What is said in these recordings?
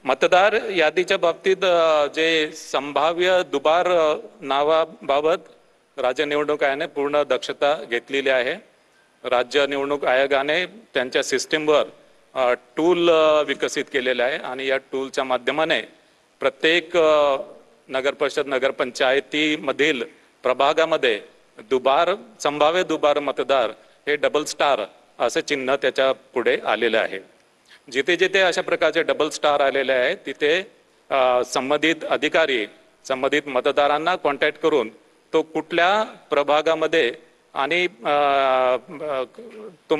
मतदार यादीच्या बाबतीत जे संभाव्य दुबार नावाबाबत राज्य निवडणूक आयोगाने पूर्ण दक्षता घेतलेली आहे। राज्य निवडणूक आयोगाने त्यांच्या सिस्टीमवर टूल विकसित केलेला आहे आणि या टूलच्या माध्यमाने प्रत्येक नगर परिषद नगरपंचायतीमधील प्रभागामध्ये संभाव्य दुबार मतदार हे डबल स्टार असे चिन्ह त्याच्या पुढे आलेले आहे। जिथे जिथे अशा प्रकारचे डबल स्टार आलेले आहेत तिथे संबंधित अधिकारी संबंधित मतदारांना कॉन्टॅक्ट करून तो कुठल्या प्रभागामध्ये आणि तो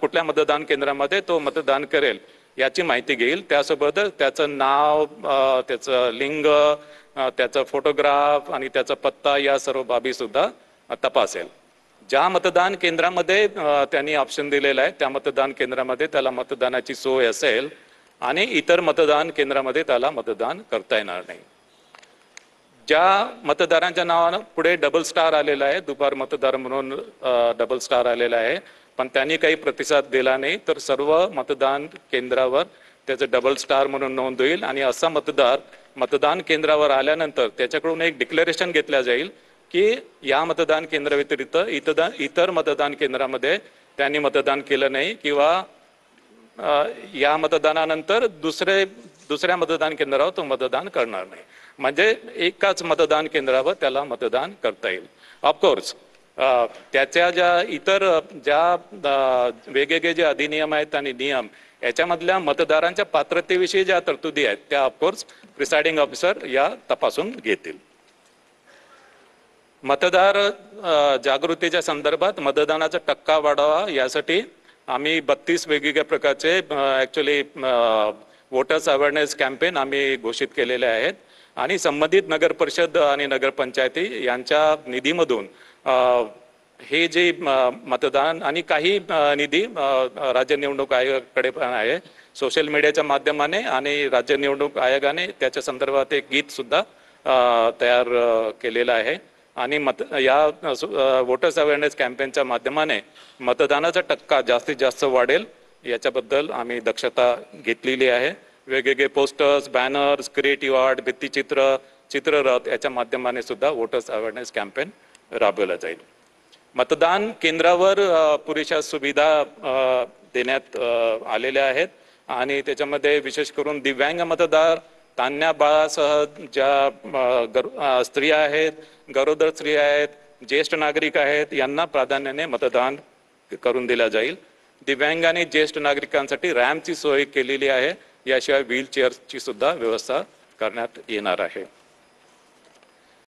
कुठल्या मतदान केंद्रामध्ये तो मतदान करेल याची माहिती घेईल। त्यासोबत त्याचं नाव, त्याचं लिंग, त्याचा फोटोग्राफ आणि त्याचा पत्ता या सर्व बाबी सुद्धा तपासेल। ज्या मतदान केंद्रामध्ये त्यांनी ऑप्शन दिलेला आहे त्या मतदान केंद्रामध्ये त्याला मतदानाची सोय असेल आणि इतर मतदान केंद्रामध्ये त्याला मतदान करता येणार नाही। ज्या मतदारांच्या नावानं पुढे डबल स्टार आलेला आहे, दुबार मतदार म्हणून डबल स्टार आलेला आहे, पण त्यांनी काही प्रतिसाद दिला नाही, तर सर्व मतदान केंद्रावर त्याचं डबल स्टार म्हणून नोंद होईल आणि असा मतदार मतदान केंद्रावर आल्यानंतर त्याच्याकडून एक डिक्लेरेशन घेतलं जाईल की या मतदान केंद्राव्यतिरिक्त इतर मतदान केंद्रामध्ये त्यांनी मतदान केलं नाही किंवा या मतदानानंतर दुसऱ्या मतदान केंद्रावर तो मतदान करणार नाही, म्हणजे एकाच मतदान केंद्रावर त्याला मतदान करता येईल। ऑफकोर्स त्याच्या ज्या वेगवेगळे जे अधिनियम आहेत आणि नियम याच्यामधल्या मतदारांच्या पात्रतेविषयी ज्या तरतुदी आहेत त्या ऑफकोर्स प्रिसाइडिंग ऑफिसर या तपासून घेतील। मतदार जागृतीच्या संदर्भात मतदानाचा टक्का वाढावा यासाठी आम्ही 32 वेगवेगळ्या प्रकारचे ॲक्च्युली वोटर्स अवेअरनेस कॅम्पेन आम्ही घोषित केलेले आहेत आणि संबंधित नगर परिषद आणि नगरपंचायती यांच्या निधीमधून हे जे मतदान आणि काही निधी राज्य निवडणूक आयोगाकडे पण आहे, सोशल मीडियाच्या माध्यमाने आणि राज्य निवडणूक आयोगाने त्याच्या संदर्भात एक गीत सुद्धा तयार केलेलं आहे आणि या वोटर्स अवेअरनेस कॅम्पेनच्या माध्यमाने मतदानाचा टक्का जास्तीत जास्त वाढेल याच्याबद्दल आम्ही दक्षता घेतलेली आहे। वेगवेगळे पोस्टर्स, बॅनर्स, क्रिएटिव्ह आर्ट, भित्तिचित्र, चित्ररथ याच्या माध्यमाने सुद्धा वोटर्स अवेअरनेस कॅम्पेन राबवला जाईल। मतदान केंद्रावर पुरेशा सुविधा देण्यात आलेल्या आहेत आणि त्याच्यामध्ये विशेष करून दिव्यांग मतदार, तान्ह्या बाळासह ज्या स्त्रिया आहेत, गरोदर स्त्रिया आहेत, ज्येष्ठ नागरिक आहेत यांना प्राधान्याने मतदान करून दिला जाईल। दिव्यांग आणि ज्येष्ठ नागरिकांसाठी रॅम्पची सोय केलेली आहे, याशिवाय व्हीलचेअर्सची सुद्धा व्यवस्था करण्यात येणार आहे।